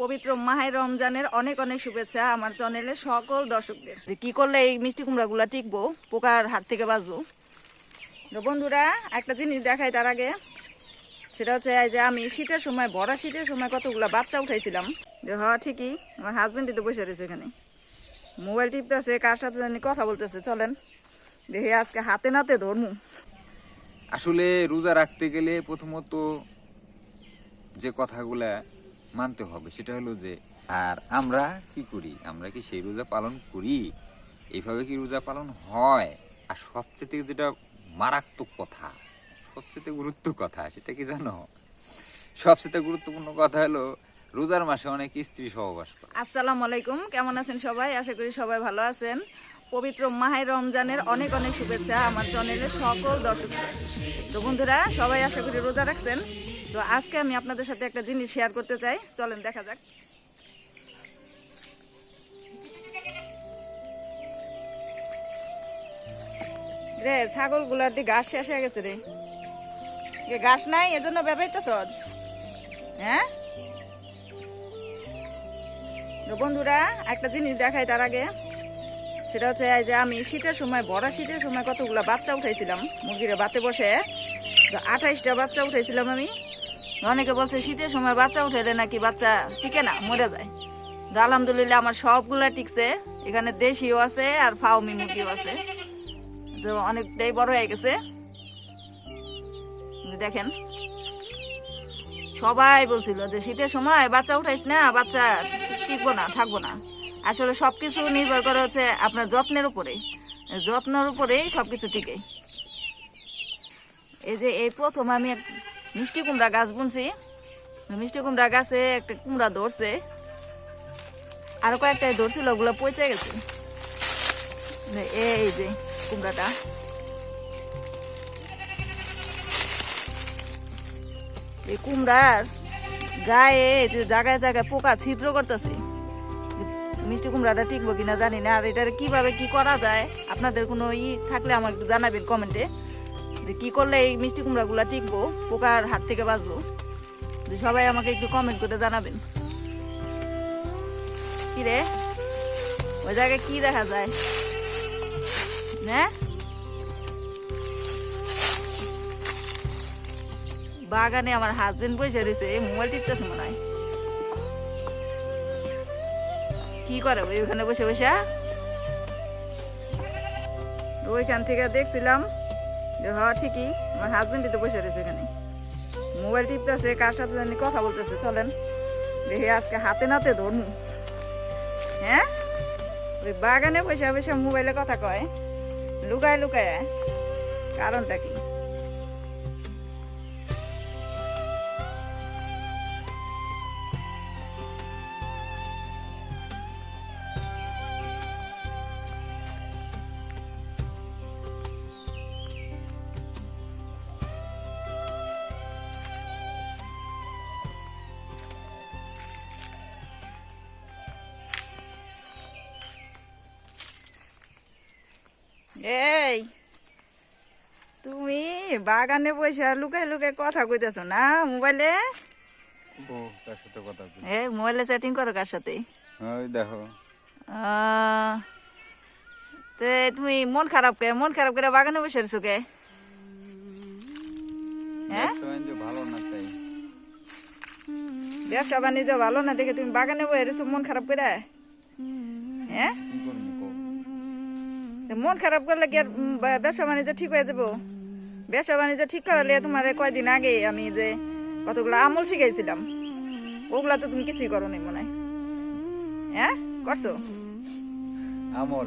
পবিত্র মাহে রমজানের অনেক অনেক শুভেচ্ছা আমার চ্যানেলের সকল দর্শকদের। কি করলে এই মিষ্টি কুমড়াগুলা টিকবো, পোকার হাত থেকে বাঁচবো। তো বন্ধুরা, একটা জিনিস দেখাই তার আগে, সেটা হচ্ছে এই যে আমি শীতের সময়, ভরা শীতের সময় কতগুলা বাচ্চা উঠাইছিলাম। যে হ্যাঁ ঠিকই, আমার হাজবেন্ডই তো বসে রয়েছে এখানে, মোবাইল টিপতেছে, কার সাথে জানি কথা বলতেছে। চলেন দেখি আজকে হাতে নাতে ধরমু। আসলে রোজা রাখতে গেলে প্রথমত যে কথাগুলা মানতে হবে সেটা হলো যে, আর আমরা কি করি, আমরা কি সেই রোজা পালন করি? এইভাবে কি রোজা পালন হয়? আর সবচেয়ে যেটা মারাত্মক কথা, সবচেয়ে গুরুত্ব কথা, সেটা কি জানো? সবচেয়ে গুরুত্বপূর্ণ কথা হলো রোজার মাসে অনেক স্ত্রী সহবাস করে। আসসালামু আলাইকুম, কেমন আছেন সবাই? আশা করি সবাই ভালো আছেন। পবিত্র মাহে রমজানের অনেক অনেক শুভেচ্ছা আমার চ্যানেলের সকল দর্শকদের। তো বন্ধুরা, সবাই আশা করি রোজা রাখছেন। তো আজকে আমি আপনাদের সাথে একটা জিনিস শেয়ার করতে চাই, চলেন দেখা যাক। রে ছাগল গুলার দিয়ে ঘাস শেষ হয়ে গেছে রে, ঘাস নাই এজন্য ব্যবহৃত। হ্যাঁ তো বন্ধুরা, একটা জিনিস দেখাই তার আগে, সেটা হচ্ছে এই যে আমি শীতের সময়, ভরা শীতের সময় কতগুলা বাচ্চা উঠাইছিলাম মুরগিরে বাতে বসে। তো 28টা বাচ্চা উঠাইছিলাম আমি। অনেকে বলছে শীতের সময় বাচ্চা উঠাইলে নাকি বাচ্চা টিকে না, মরে যায়। তো আলহামদুলিল্লাহ আমার সবগুলা টিকছে। এখানে দেশিও আছে আর ফাউমি মুরগিও আছে। তো অনেকটাই বড় হয়ে গেছে দেখেন। সবাই বলছিল যে শীতের সময় বাচ্চা উঠাইছ না, বাচ্চা টিকবো না, থাকবো না। আসলে সবকিছু নির্ভর করে হচ্ছে আপনার যত্নের উপরে, যত্নের উপরেই সবকিছু টিকে। এই যে এই প্রথম আমি মিষ্টি কুমড়া গাছ বুনছি। মিষ্টি কুমড়া গাছে একটা কুমড়া ধরছে, আরো কয়েকটা ধরছিল, ওগুলো পচে গেছে। এই যে কুমড়াটা, এই কুমড়ার গায়ে যে জায়গায় জায়গায় পোকা ছিদ্র করতেছে। মিষ্টি কুমড়াটা টিকবো কিনা জানি না। আর এটার কিভাবে কি করা যায়, আপনাদের কোনো থাকলে আমার একটু জানাবেন কমেন্টে, যে কি করলে এই মিষ্টি কুমড়াগুলা টিকবো, পোকার হাত থেকে বাঁচবো। সবাই আমাকে একটু কমেন্ট করে জানাবেন। কি রে, ওই জায়গায় কি দেখা যায়? হ্যাঁ, বাগানে আমার হাজবেন্ড বসে রয়েছে, মোবাইল টিপতেছে মনে হয়। কি করে ওইখানে বসে বসে? ওইখান থেকে দেখছিলাম যে হ্যাঁ ঠিকই, আমার হাজবেন্ডই তো বসে রয়েছে এখানে, মোবাইল টিপতেছে, কার সাথে জানি কথা বলতেছে। চলেন দেখি আজকে হাতে নাতে ধরমু। হ্যাঁ, ওই বাগানে বসে বসে মোবাইলে কথা কয়, লুকায় লুকায়, কারণটা কি? এই তুমি বাগানে বসে লুকায় লুকায় কথা কইতেছো না মোবাইলে? কার সাথে কথা বলি? মোবাইলে চ্যাটিং করো কার সাথে? ওই দেখো। তে তুমি মন খারাপ করে বাগানে বসে রয়েছো কে? হ্যাঁ, ভালো না তাই। ব্যবসা বাণিজ্য ভালো না দেখে তুমি বাগানে বসে রয়েছো মন খারাপ করে? হ্যাঁ, মন খারাপ করলে কি আর ব্যবসা বাণিজ্য ঠিক হয়ে যাবো? ব্যবসা বাণিজ্য ঠিক করালে তোমার কয়দিন আগে আমি যে কতগুলো আমল শিখাইছিলাম, ওগুলা তো তুমি কিছুই করো নি মনে হয়। হ্যাঁ, করছো আমল?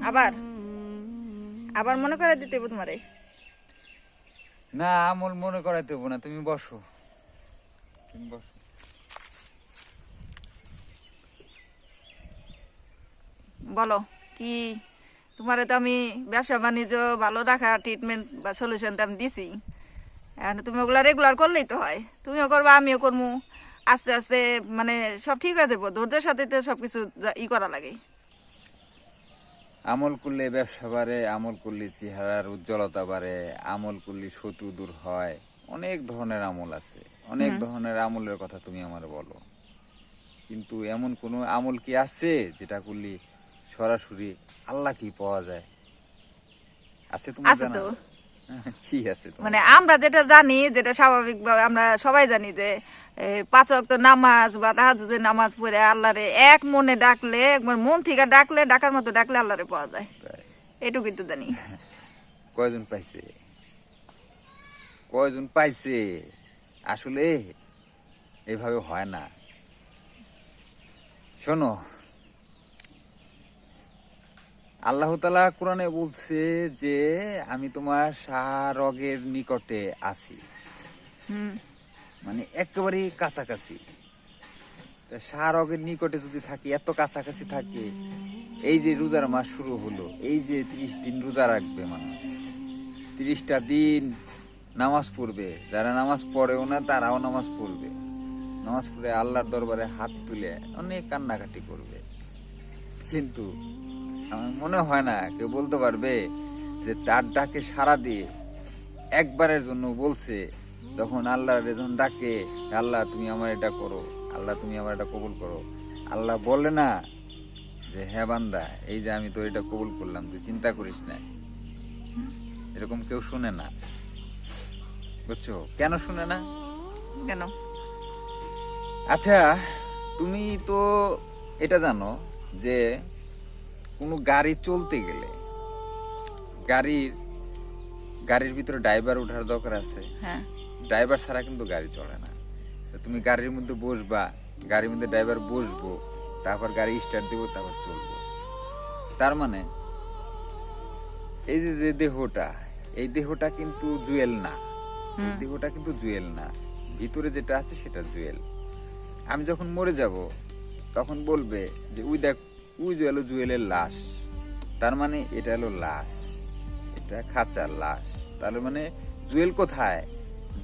আবার আবার মনে করে দিতে হইব তোমারে। না, আমল মনে করাইতে হবো না, তুমি বসো, তুমি বসো। বলো কি? তোমারে তো আমি ব্যবসা বাণিজ্য ভালো রাখা ট্রিটমেন্ট বা সলিউশন তো আমি দিছি। এখন তুমি ওগুলা রেগুলার করলেই তো হয়, তুমিও করবা আমিও করবো। আস্তে আস্তে মানে সব ঠিক হয়ে যাবো। ধৈর্যের সাথে তো সবকিছু করা লাগে। আমল করলে ব্যবসা বাড়ে, আমল করলে চেহারার উজ্জ্বলতা বাড়ে, আমল করলে শত্রু দূর হয়, অনেক ধরনের আমল আছে। অনেক ধরনের আমলের কথা তুমি আমার বলো, কিন্তু এমন কোন আমল কি আছে যেটা করলে সরাসরি আল্লাহ কি পাওয়া যায়? আছে তোমার আছে জানা? তো। কি আছে তোমার মানে জানা? আমরা যেটা জানি, যেটা স্বাভাবিক ভাবে আমরা সবাই জানি যে 5 ওয়াক্ত নামাজ বা তাহাজ্জুদের নামাজ পড়ে আল্লাহরে এক মনে ডাকলে, একবার মন থেকে ডাকলে, ডাকার মতো ডাকলে আল্লাহরে পাওয়া যায়, তাই। এটুকুই তো জানি। কয়জন পাইছে? কয়জন পাইছে? আসলে এভাবে হয় না। শোনো, আল্লাহ তাআলা কোরআনে বলছে যে আমি তোমার শাহরগের নিকটে আছি, হুম। মানে একেবারে কাছাকাছি। তা শাহরগের নিকটে যদি থাকি, এত কাছাকাছি থাকে, এই যে রোজার মাস শুরু হলো, এই যে 30 দিন রোজা রাখবে মানুষ, 30টা দিন নামাজ পড়বে, যারা নামাজ পড়েও না তারাও নামাজ পড়বে, নামাজ পড়ে আল্লাহর দরবারে হাত তুলে অনেক কান্নাকাটি করবে, কিন্তু আমার মনে হয় না কেউ বলতে পারবে যে তার ডাকে সাড়া দিয়ে একবারের জন্য বলছে, যখন আল্লাহর যখন ডাকে, আল্লাহ তুমি আমার এটা করো, আল্লাহ তুমি আমার এটা কবুল করো, আল্লাহ বলে না যে হ্যাঁ বান্দা, এই যে আমি তোর এটা কবুল করলাম, তুই চিন্তা করিস না। এরকম কেউ শুনে না, বুঝছো? কেন শুনে না? কেন? আচ্ছা, তুমি তো এটা জানো যে কোনো গাড়ি চলতে গেলে গাড়ির ভিতরে ড্রাইভার ওঠার দরকার আছে। হ্যাঁ। ড্রাইভার ছাড়া কিন্তু গাড়ি চলে না। তো তুমি গাড়ির মধ্যে বসবা, গাড়ির মধ্যে ড্রাইভার বসবো, তারপর গাড়ি স্টার্ট দিব, তারপর চলবো। তার মানে এই যে যে দেহটা, এই দেহটা কিন্তু জুয়েল না, এই দেহটা কিন্তু জুয়েল না, ভিতরে যেটা আছে সেটা জুয়েল। আমি যখন মরে যাব তখন বলবে যে ওই দেখ, ওই যে হলো জুয়েলের লাশ, তার মানে এটা হলো লাশ, এটা খাঁচার লাশ। তাহলে মানে জুয়েল কোথায়?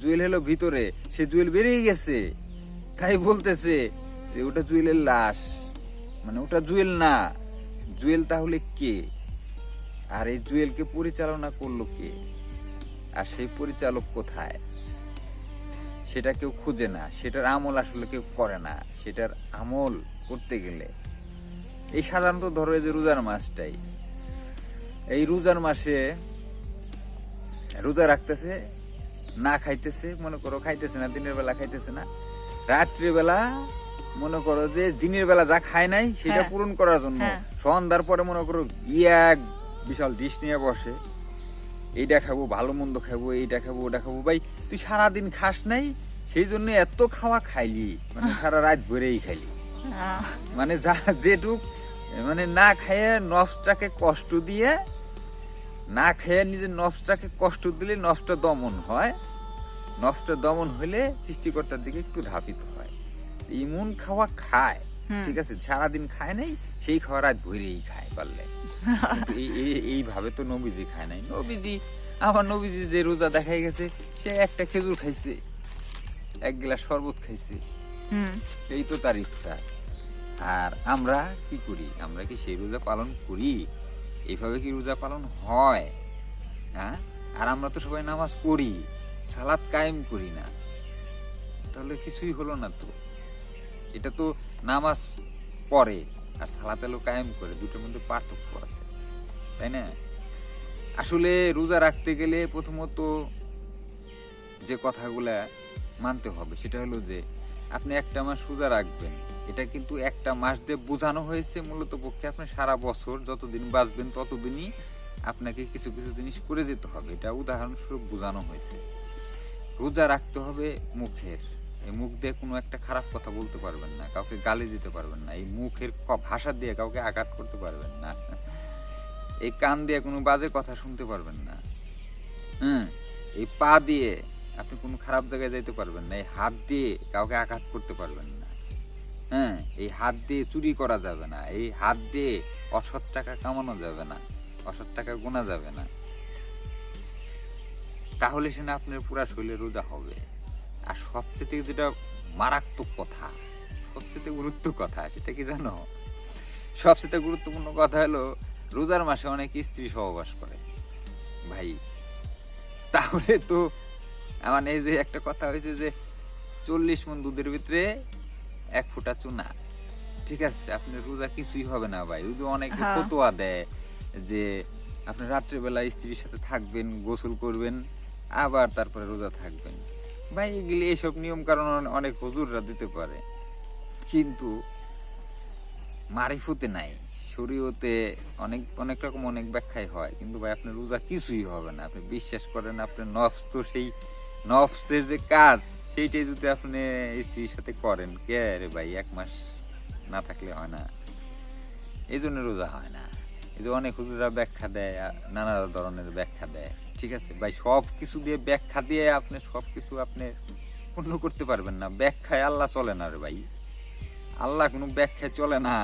জুয়েল হলো ভিতরে, সে জুয়েল বেরিয়ে গেছে, তাই বলতেছে যে ওটা জুয়েলের লাশ, মানে ওটা জুয়েল না। জুয়েল তাহলে কে? আর এই জুয়েলকে পরিচালনা করলো কে? আর সেই পরিচালক কোথায়? সেটা কেউ খুঁজে না, সেটার আমল আসলে কেউ করে না। সেটার আমল করতে গেলে এই সাধারণত ধরো এই যে রোজার মাসটাই, এই রোজার মাসে রোজা রাখতেছে, না খাইতেছে, মনে করো খাইতেছে না, দিনের বেলা খাইতেছে না, রাত্রি বেলা মনে করো যে দিনের বেলা যা খায় নাই সেটা হ্যাঁ। পূরণ করার জন্য হ্যাঁ। সন্ধ্যার পরে মনে করো এক বিশাল ডিশ নিয়ে বসে, এইটা খাবো, ভালো মন্দ খাবো, এইটা খাবো, ওটা খাবো। ভাই তুই সারাদিন খাস নাই, সেই জন্য এত খাওয়া খাইলি, মানে সারা রাত ভরেই খাইলি, মানে যা যেটুক, মানে না খেয়ে নফসটাকে কষ্ট দিয়ে, না খেয়ে নিজের নফসটাকে কষ্ট দিলে নফসটা দমন হয়, নফসটা দমন হলে সৃষ্টিকর্তার দিকে একটু ধাপিত হয়। ইমন খাওয়া খায়, ঠিক আছে, সারাদিন খায় নাই, সেই খাওয়া রাত ভরেই খায় পারলে। কিন্তু এইভাবে তো নবীজি খায় নাই। আমার নবীজি যে রোজা দেখাই গেছে, সে একটা খেজুর খাইছে, এক গ্লাস শরবত খাইছে, এই তো তার ইফতার। আর আমরা কি করি? আমরা কি সেই রোজা পালন করি? এইভাবে কি রোজা পালন হয়? হ্যাঁ। আর আমরা তো সবাই নামাজ পড়ি, সালাত কায়েম করি না, তাহলে কিছুই হলো না তো। এটা তো নামাজ পড়ে আর সালাত এলো কায়েম করে, দুটোর মধ্যে পার্থক্য আছে, তাই না? আসলে রোজা রাখতে গেলে প্রথমত যে কথাগুলা মানতে হবে সেটা হলো যে আপনি একটা মাস রোজা রাখবেন, এটা কিন্তু একটা মাস দিয়ে বোঝানো হয়েছে মূলত পক্ষে আপনি সারা বছর যতদিন বাঁচবেন ততদিনই আপনাকে কিছু কিছু জিনিস করে যেতে হবে, এটা উদাহরণস্বরূপ বোঝানো হয়েছে। রোজা রাখতে হবে মুখের, এই মুখ দিয়ে কোনো একটা খারাপ কথা বলতে পারবেন না, কাউকে গালি দিতে পারবেন না, এই মুখের ভাষা দিয়ে কাউকে আঘাত করতে পারবেন না, এই কান দিয়ে কোনো বাজে কথা শুনতে পারবেন না, এই পা দিয়ে আপনি কোনো খারাপ জায়গায় যাইতে পারবেন না, এই হাত দিয়ে কাউকে আঘাত করতে পারবেন না, এই হাত দিয়ে চুরি করা যাবে না, এই হাত দিয়ে অসৎ টাকা কামানো যাবে না, অসৎ টাকা গোনা যাবে না, তাহলে সে না আপনার পুরা শরীরে রোজা হবে। আর সবচেয়ে যেটা মারাত্মক কথা, সবচেয়ে গুরুত্ব কথা, সেটা কি জানো? সবচেয়ে গুরুত্বপূর্ণ কথা হলো রোজার মাসে অনেক স্ত্রী সহবাস করে ভাই। তাহলে তো আমার এই যে একটা কথা হয়েছে যে 40 মণ দুধের ভিতরে 1 ফোঁটা চুনা। ঠিক আছে, আপনার রোজা কিছুই হবে না ভাই। ওই যে অনেকে হ্যাঁ। ফতোয়া দেয় যে আপনি রাত্রেবেলা স্ত্রীর সাথে থাকবেন, গোসল করবেন, আবার তারপরে রোজা থাকবেন। ভাই এগুলি এসব নিয়ম কারণ অনেক হুজুররা দিতে পারে, কিন্তু মারিফতে নাই, শরীয়তে অনেক অনেক রকম অনেক ব্যাখ্যাই হয়, কিন্তু ভাই আপনার রোজা কিছুই হবে না। আপনি বিশ্বাস করেন, আপনার নফস তো সেই নফসের যে কাজ সেইটাই যদি আপনি স্ত্রীর সাথে করেন, কে রে ভাই 1 মাস না থাকলে হয় না। এই জন্য রোজা হয় না। এই যে অনেক হুজুররা ব্যাখ্যা দেয়, নানা ধরনের ব্যাখ্যা দেয়। ঠিক আছে ভাই, সব কিছু দিয়ে ব্যাখ্যা দিয়ে আপনি সবকিছু আপনি পূর্ণ করতে পারবেন না। ব্যাখ্যায় আল্লাহ চলে না রে ভাই, আল্লাহ কোনো ব্যাখ্যায় চলে না।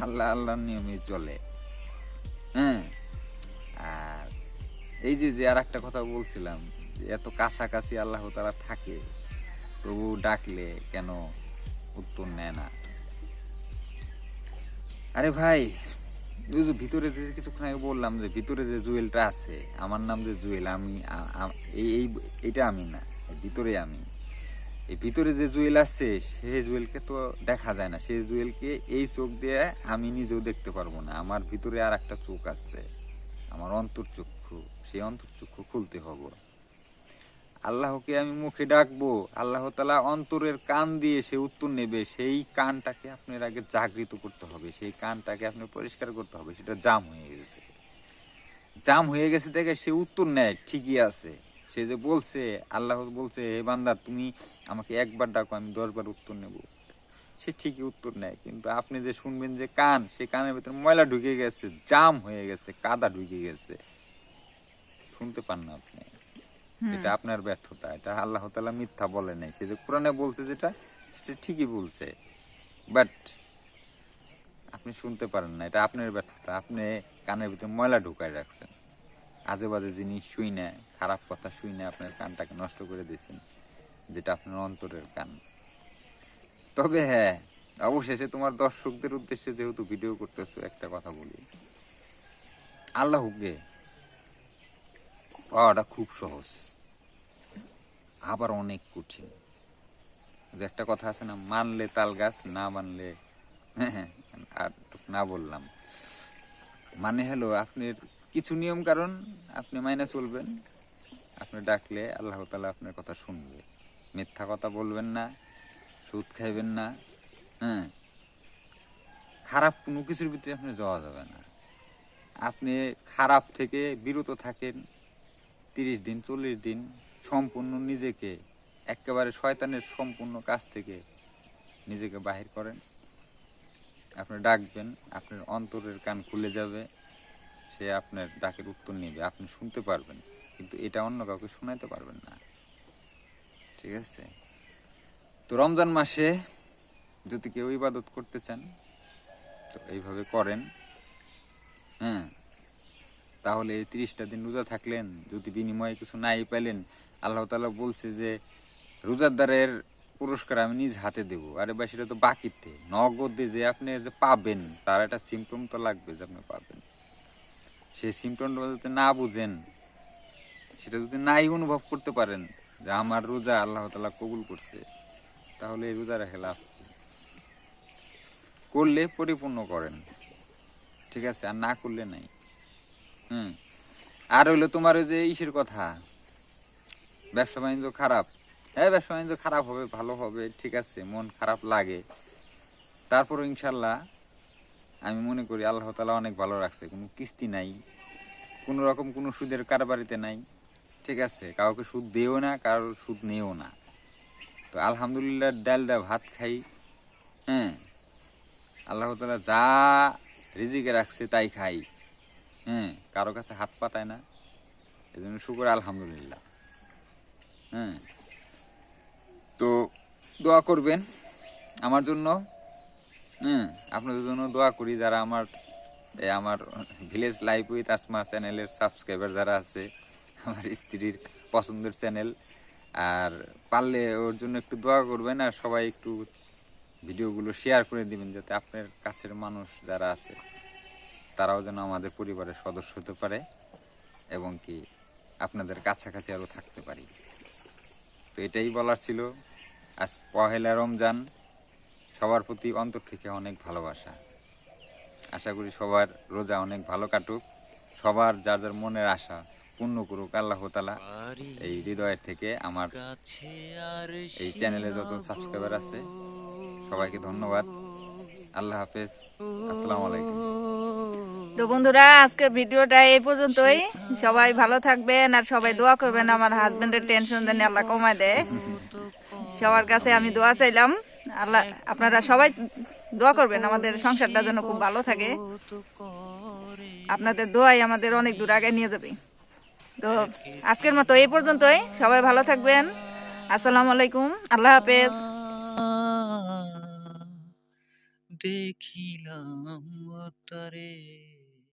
আল্লাহ আল্লাহর নিয়মে চলে। হ্যাঁ, আর এই যে যে আর একটা কথা বলছিলাম, যে এত কাছাকাছি আল্লাহ তাআলা থাকে, তবু ডাকলে কেন উত্তর নেয় না? আরে ভাই, ওই যে ভিতরে যে কিছুক্ষণ আগে বললাম যে ভিতরে যে জুয়েলটা আছে, আমার নাম যে জুয়েল, আমি এইটা আমি না, ভিতরে আমি। এই ভিতরে যে জুয়েল আছে, সেই জুয়েলকে তো দেখা যায় না। সেই জুয়েলকে এই চোখ দিয়ে আমি নিজেও দেখতে পারবো না। আমার ভিতরে আর একটা চোখ আছে, আমার অন্তর্চক্ষু। সেই অন্তর্চক্ষু খুলতে হবে। আল্লাহকে আমি মুখে ডাকবো, আল্লাহ তাআলা অন্তরের কান দিয়ে সে উত্তর নেবে। সেই কানটাকে আপনার আগে জাগৃত করতে হবে, সেই কানটাকে আপনি পরিষ্কার করতে হবে। সেটা জাম হয়ে গেছে, জাম হয়ে গেছে দেখে সে উত্তর নেয়, ঠিকই আছে। সে যে বলছে, আল্লাহ বলছে, হে বান্দা তুমি আমাকে 1 বার ডাকো, আমি 10 বার উত্তর নেব। সে ঠিকই উত্তর নেয়, কিন্তু আপনি যে শুনবেন যে কান, সে কানের ভিতরে ময়লা ঢুকে গেছে, জাম হয়ে গেছে, কাদা ঢুকে গেছে, শুনতে পান না আপনি। এটা আপনার ব্যর্থতা। এটা আল্লাহ তাআলা মিথ্যা বলে নাই। সে যে কোরআনে বলছে যেটা, সেটা ঠিকই বলছে, বাট আপনি শুনতে পারেন না। এটা আপনার ব্যর্থতা। আপনি কানের ভিতরে ময়লা ঢুকায় রাখছেন, আজে বাজে জিনিস শুই না, খারাপ কথা শুই না, আপনার কানটাকে নষ্ট করে দিয়েছেন, যেটা আপনার অন্তরের কান। তবে হ্যাঁ, অবশেষে তোমার দর্শকদের উদ্দেশ্যে যেহেতু ভিডিও করতেছো, একটা কথা বলি, আল্লাহকে পাওয়াটা খুব সহজ, আবার অনেক কঠিন। যে একটা কথা আছে না, মানলে তাল গাছ, না মানলে আর না বললাম। মানে হলো আপনার কিছু নিয়ম কারণ আপনি মাইনে চলবেন, আপনি ডাকলে আল্লাহ তাআলা আপনার কথা শুনবে। মিথ্যা কথা বলবেন না, সুদ খাইবেন না, হ্যাঁ, খারাপ কোনো কিছুর ভিতরে আপনি যাওয়া যাবে না। আপনি খারাপ থেকে বিরত থাকেন 30 দিন 40 দিন, সম্পূর্ণ নিজেকে একেবারে শয়তানের সম্পূর্ণ কাজ থেকে নিজেকে বাহির করেন। আপনি ডাকবেন, আপনার অন্তরের কান খুলে যাবে, সে আপনার ডাকের উত্তর নেবে, আপনি শুনতে পারবেন, কিন্তু এটা অন্য কাউকে শোনাইতে পারবেন না। ঠিক আছে? তো রমজান মাসে যদি কেউ ইবাদত করতে চান, তো এইভাবে করেন। হ্যাঁ, তাহলে এই 30টা দিন রোজা থাকলেন, যদি বিনিময়ে কিছু নাই পেলেন, আল্লাহ তাআলা বলছে যে রোজাদারের পুরস্কার আমি নিজ হাতে দেব। আরে ভাই, সেটা তো বাকিতে, নগদে যে আপনি যে পাবেন, তার একটা সিম্পটম তো লাগবে যে আপনি পাবেন। সেই সিম্পটমটা যদি না বুঝেন, সেটা যদি নাই অনুভব করতে পারেন যে আমার রোজা আল্লাহ তাআলা কবুল করছে, তাহলে এই রোজা রেখে লাভ কি? করলে পরিপূর্ণ করেন, ঠিক আছে, আর না করলে নাই। আর হইলো তোমার ওই যে ইসের কথা, ব্যবসা বাণিজ্য খারাপ। হ্যাঁ, ব্যবসা বাণিজ্য খারাপ হবে, ভালো হবে, ঠিক আছে, মন খারাপ লাগে। তারপর ইনশাল্লাহ আমি মনে করি আল্লাহ তাআলা অনেক ভালো রাখছে। কোনো কিস্তি নাই, কোনো রকম কোনো সুদের কারবারিতে নাই, ঠিক আছে, কাউকে সুদ দেও না, কারোর সুদ নেও না। তো আলহামদুলিল্লাহ, ডাল দা ভাত খাই। হ্যাঁ, আল্লাহ তাআলা যা রিজিকে রাখছে তাই খাই। হ্যাঁ, কারো কাছে হাত পাতায় না, এই জন্য শুকর আলহামদুলিল্লাহ। হ্যাঁ, তো দোয়া করবেন আমার জন্য। হ্যাঁ, আপনাদের জন্য দোয়া করি, যারা আমার আমার ভিলেজ লাইফ উইথ আসমা চ্যানেলের সাবস্ক্রাইবার যারা আছে, আমার স্ত্রীর পছন্দের চ্যানেল। আর পারলে ওর জন্য একটু দোয়া করবেন, আর সবাই একটু ভিডিওগুলো শেয়ার করে দিবেন, যাতে আপনার কাছের মানুষ যারা আছে তারাও যেন আমাদের পরিবারের সদস্য হতে পারে, এবং কি আপনাদের কাছাকাছি আরও থাকতে পারি। তো এটাই বলার ছিল। আজ পহেলা রমজান, সবার প্রতি অন্তর থেকে অনেক ভালোবাসা। আশা করি সবার রোজা অনেক ভালো কাটুক, সবার যার যার মনের আশা পূর্ণ করুক আল্লাহ তাআলা। এই হৃদয়ের থেকে আমার এই চ্যানেলে যত সাবস্ক্রাইবার আছে সবাইকে ধন্যবাদ। আল্লাহ হাফেজ, আসসালামু আলাইকুম। তো বন্ধুরা, আজকের ভিডিওটা এই পর্যন্তই। সবাই ভালো থাকবেন আর সবাই দোয়া করবেন আমার হাজবেন্ডের টেনশন যেন আল্লাহ কমায় দেয়। সবার কাছে আমি দোয়া চাইলাম, আল্লাহ আপনারা সবাই দোয়া করবেন আমাদের সংসারটা যেন খুব ভালো থাকে। আপনাদের দোয়াই আমাদের অনেক দূর আগে নিয়ে যাবে। তো আজকের মতো এই পর্যন্তই, সবাই ভালো থাকবেন। আসসালামু আলাইকুম, আল্লাহ হাফেজ। দেখিলাম তারে